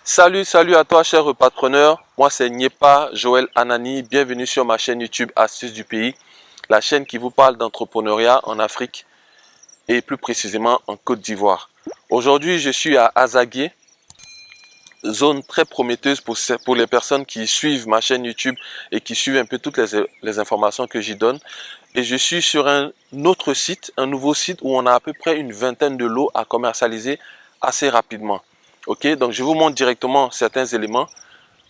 Salut à toi cher repreneur, moi c'est Nyepa Joël Anani, bienvenue sur ma chaîne YouTube Astuces du pays, la chaîne qui vous parle d'entrepreneuriat en Afrique et plus précisément en Côte d'Ivoire. Aujourd'hui je suis à Azagué, zone très prometteuse pour les personnes qui suivent ma chaîne YouTube et qui suivent un peu toutes les informations que j'y donne. Et je suis sur un autre site, un nouveau site où on a à peu près une vingtaine de lots à commercialiser assez rapidement. Ok, donc je vous montre directement certains éléments.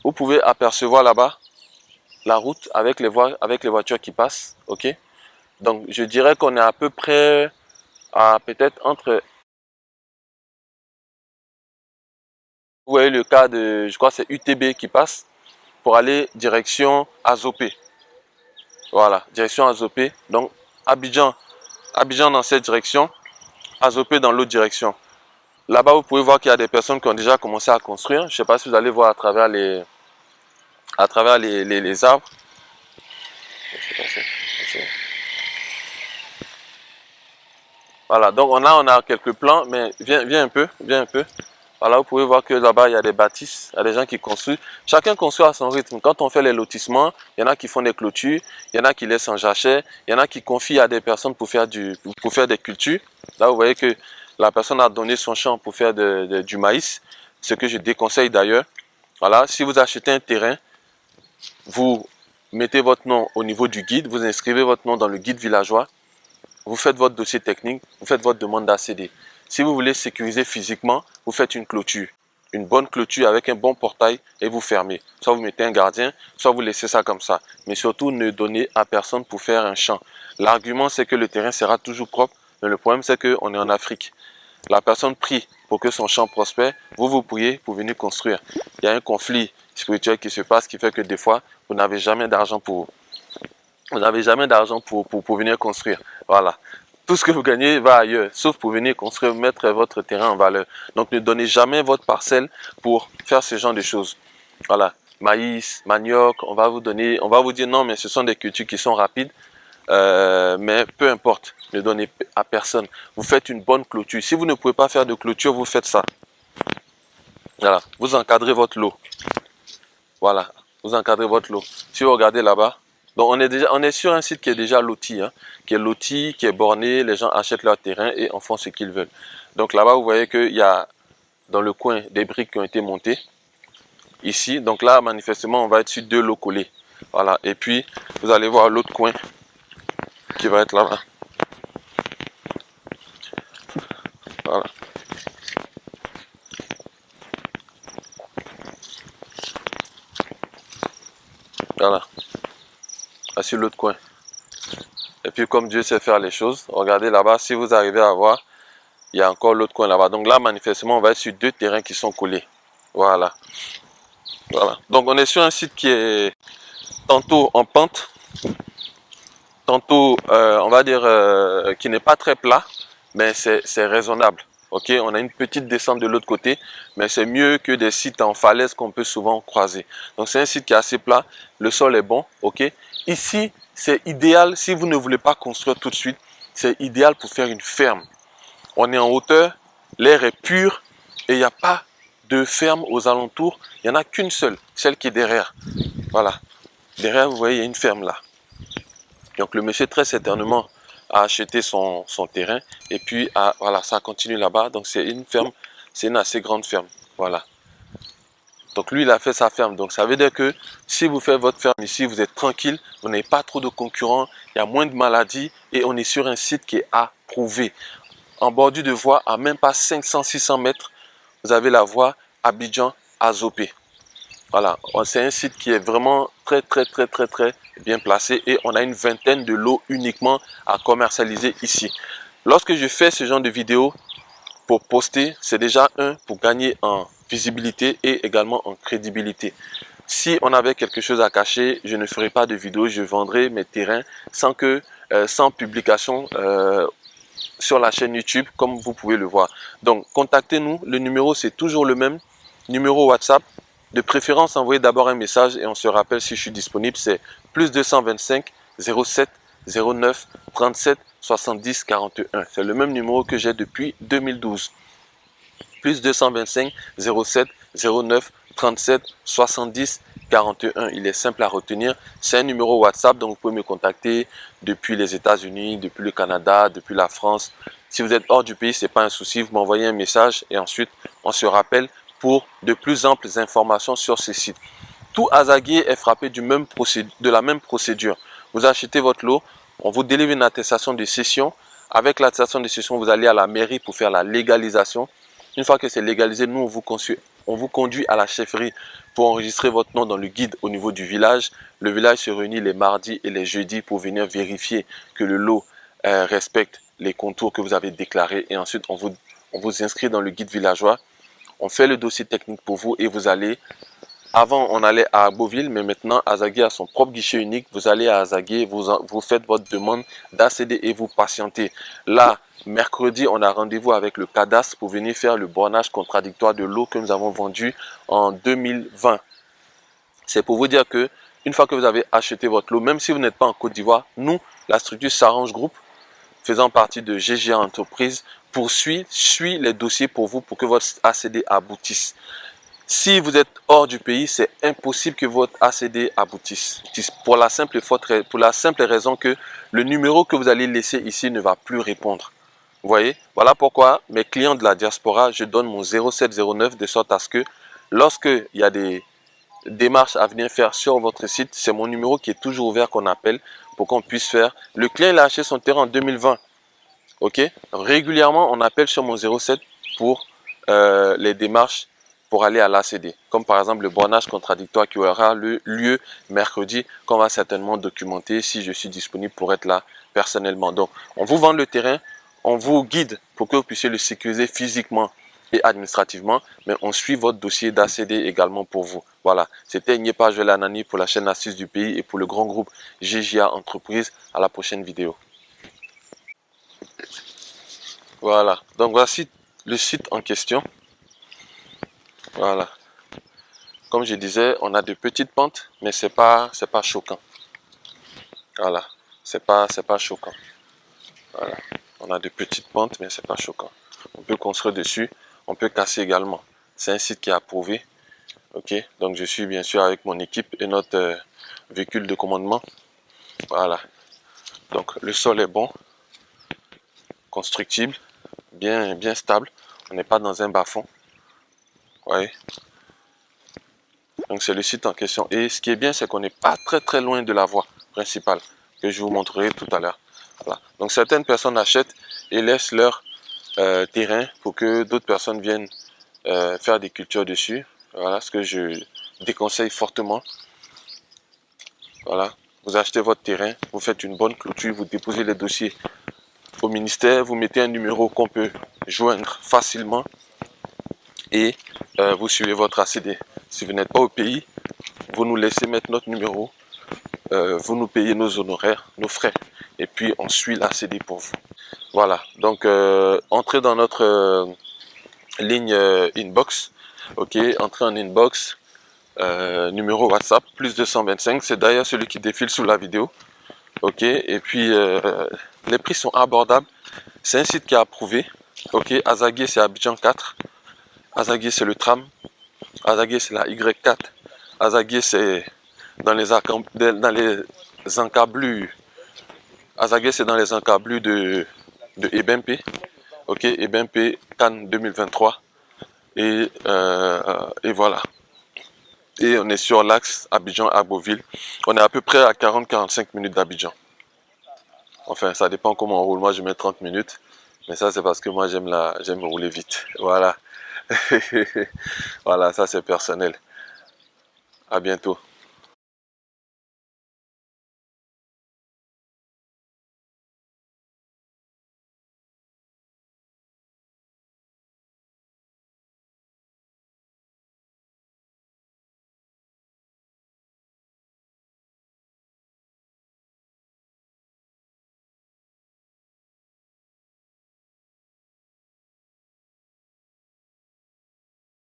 Vous pouvez apercevoir là-bas la route avec les voitures qui passent. Ok, donc je dirais qu'on est à peu près à peut-être entre... Vous voyez le cas de, je crois que c'est UTB qui passe pour aller direction Azopé. Voilà, direction Azopé. Donc Abidjan dans cette direction, Azopé dans l'autre direction. Là-bas, vous pouvez voir qu'il y a des personnes qui ont déjà commencé à construire. Je ne sais pas si vous allez voir à travers les arbres. Voilà, donc on a quelques plans, mais viens un peu, viens un peu. Voilà, vous pouvez voir que là-bas, il y a des bâtisses, il y a des gens qui construisent. Chacun construit à son rythme. Quand on fait les lotissements, il y en a qui font des clôtures, il y en a qui laissent en jachère, il y en a qui confient à des personnes pour faire des cultures. Là, vous voyez que la personne a donné son champ pour faire du maïs, ce que je déconseille d'ailleurs. Voilà, si vous achetez un terrain, vous mettez votre nom au niveau du guide, vous inscrivez votre nom dans le guide villageois, vous faites votre dossier technique, vous faites votre demande d'ACD. Si vous voulez sécuriser physiquement, vous faites une clôture. Une bonne clôture avec un bon portail et vous fermez. Soit vous mettez un gardien, soit vous laissez ça comme ça. Mais surtout, ne donnez à personne pour faire un champ. L'argument, c'est que le terrain sera toujours propre, mais le problème, c'est qu'on est en Afrique. La personne prie pour que son champ prospère, vous priez pour venir construire. Il y a un conflit spirituel qui se passe qui fait que des fois, vous n'avez jamais d'argent pour venir construire. Voilà. Tout ce que vous gagnez va ailleurs, sauf pour venir construire, mettre votre terrain en valeur. Donc ne donnez jamais votre parcelle pour faire ce genre de choses. Voilà. Maïs, manioc, on va vous dire non, mais ce sont des cultures qui sont rapides. Mais peu importe, ne donnez à personne. Vous faites une bonne clôture. Si vous ne pouvez pas faire de clôture, vous faites ça. Voilà. Vous encadrez votre lot. Voilà. Vous encadrez votre lot. Si vous regardez là-bas, donc on est sur un site qui est déjà loti, hein, qui est borné, les gens achètent leur terrain et en font ce qu'ils veulent. Donc là-bas, vous voyez qu'il y a dans le coin des briques qui ont été montées. Ici, donc là, manifestement, on va être sur deux lots collés. Voilà, et puis vous allez voir l'autre coin qui va être là-bas. Voilà. Voilà. Là, sur l'autre coin. Et puis comme Dieu sait faire les choses, regardez là-bas, si vous arrivez à voir, il y a encore l'autre coin là-bas. Donc là, manifestement, on va être sur deux terrains qui sont collés. Voilà. Voilà. Donc on est sur un site qui est tantôt en pente, tantôt, on va dire, qui n'est pas très plat, mais c'est raisonnable. Ok, on a une petite descente de l'autre côté, mais c'est mieux que des sites en falaise qu'on peut souvent croiser. Donc c'est un site qui est assez plat, le sol est bon. Ok, ici c'est idéal si vous ne voulez pas construire tout de suite. C'est idéal pour faire une ferme. On est en hauteur, l'air est pur et il n'y a pas de ferme aux alentours. Il n'y en a qu'une seule, celle qui est derrière. Voilà, derrière vous voyez il y a une ferme là. Donc le monsieur très certainement a acheté son terrain et puis voilà, ça continue là-bas. Donc c'est une ferme, c'est une assez grande ferme. Voilà. Donc lui il a fait sa ferme. Donc ça veut dire que si vous faites votre ferme ici, vous êtes tranquille, vous n'avez pas trop de concurrents, il y a moins de maladies et on est sur un site qui est approuvé. En bordure de voie, à même pas 500-600 mètres, vous avez la voie Abidjan-Azopé. Voilà, c'est un site qui est vraiment très bien placé et on a une vingtaine de lots uniquement à commercialiser ici. Lorsque je fais ce genre de vidéo pour poster, c'est déjà pour gagner en visibilité et également en crédibilité. Si on avait quelque chose à cacher, je ne ferai pas de vidéo, je vendrai mes terrains sans publication sur la chaîne YouTube comme vous pouvez le voir. Donc contactez-nous, le numéro c'est toujours le même, numéro WhatsApp. De préférence, envoyez d'abord un message et on se rappelle si je suis disponible. C'est plus 225 07 09 37 70 41. C'est le même numéro que j'ai depuis 2012. Plus 225 07 09 37 70 41. Il est simple à retenir. C'est un numéro WhatsApp, donc vous pouvez me contacter depuis les États-Unis, depuis le Canada, depuis la France. Si vous êtes hors du pays, ce n'est pas un souci. Vous m'envoyez un message et ensuite on se rappelle pour de plus amples informations sur ce site. Tout Azaguier est frappé de la même procédure. Vous achetez votre lot, on vous délivre une attestation de cession. Avec l'attestation de cession, vous allez à la mairie pour faire la légalisation. Une fois que c'est légalisé, nous, on vous conduit à la chefferie pour enregistrer votre nom dans le guide au niveau du village. Le village se réunit les mardis et les jeudis pour venir vérifier que le lot respecte les contours que vous avez déclarés. Et ensuite, on vous inscrit dans le guide villageois. On fait le dossier technique pour vous et vous allez... Avant, on allait à Beauville, mais maintenant, Azaguier a son propre guichet unique. Vous allez à Azaguier, vous faites votre demande d'ACD et vous patientez. Là, mercredi, on a rendez-vous avec le cadastre pour venir faire le bornage contradictoire de l'eau que nous avons vendu en 2020. C'est pour vous dire que une fois que vous avez acheté votre lot, même si vous n'êtes pas en Côte d'Ivoire, nous, la structure S'arrange Group, faisant partie de GGA Entreprise, suit les dossiers pour vous pour que votre ACD aboutisse. Si vous êtes hors du pays, c'est impossible que votre ACD aboutisse. Pour la simple raison que le numéro que vous allez laisser ici ne va plus répondre. Vous voyez? Voilà pourquoi mes clients de la diaspora, je donne mon 0709 de sorte à ce que lorsqu'il y a des démarches à venir faire sur votre site, c'est mon numéro qui est toujours ouvert qu'on appelle pour qu'on puisse faire. Le client il a acheté son terrain en 2020. Ok? Régulièrement, on appelle sur mon 07 pour les démarches pour aller à l'ACD, comme par exemple le bornage contradictoire qui aura lieu mercredi, qu'on va certainement documenter si je suis disponible pour être là personnellement. Donc, on vous vend le terrain, on vous guide pour que vous puissiez le sécuriser physiquement et administrativement, mais on suit votre dossier d'ACD également pour vous. Voilà, c'était Nyepa Joelanani pour la chaîne Astuces du pays et pour le grand groupe GGA Entreprise. À la prochaine vidéo. Voilà, donc voici le site en question. Voilà. Comme je disais, on a de petites pentes, mais c'est pas choquant. Voilà. C'est pas choquant. Voilà. On a de petites pentes, mais c'est pas choquant. On peut construire dessus, on peut casser également. C'est un site qui est approuvé. Ok. Donc je suis bien sûr avec mon équipe et notre véhicule de commandement. Voilà. Donc le sol est bon, constructible, bien stable. On n'est pas dans un bas-fond. Vous voyez. Donc c'est le site en question. Et ce qui est bien, c'est qu'on n'est pas très loin de la voie principale que je vous montrerai tout à l'heure. Voilà. Donc certaines personnes achètent et laissent leur terrain pour que d'autres personnes viennent faire des cultures dessus. Voilà ce que je déconseille fortement. Voilà. Vous achetez votre terrain, vous faites une bonne clôture, vous déposez les dossiers au ministère, vous mettez un numéro qu'on peut joindre facilement et vous suivez votre ACD. Si vous n'êtes pas au pays, vous nous laissez mettre notre numéro, vous nous payez nos honoraires, nos frais, et puis on suit l'ACD pour vous. Voilà, donc entrez dans notre ligne inbox, ok, entrez en inbox, numéro WhatsApp, plus 225, c'est d'ailleurs celui qui défile sous la vidéo, ok, et puis les prix sont abordables, c'est un site qui est approuvé, ok, Azaguier c'est Abidjan 4, Azaguier c'est le tram, Azaguier c'est la Y4, Azaguier c'est dans les encablures, Azaguier c'est dans les encablures de Ebempe, ok, Ebempe Cannes 2023, et voilà. Et on est sur l'axe Abidjan à Beauville. On est à peu près à 40-45 minutes d'Abidjan. Enfin, ça dépend comment on roule. Moi, je mets 30 minutes. Mais ça, c'est parce que moi, j'aime rouler vite. Voilà. Voilà, ça, c'est personnel. À bientôt.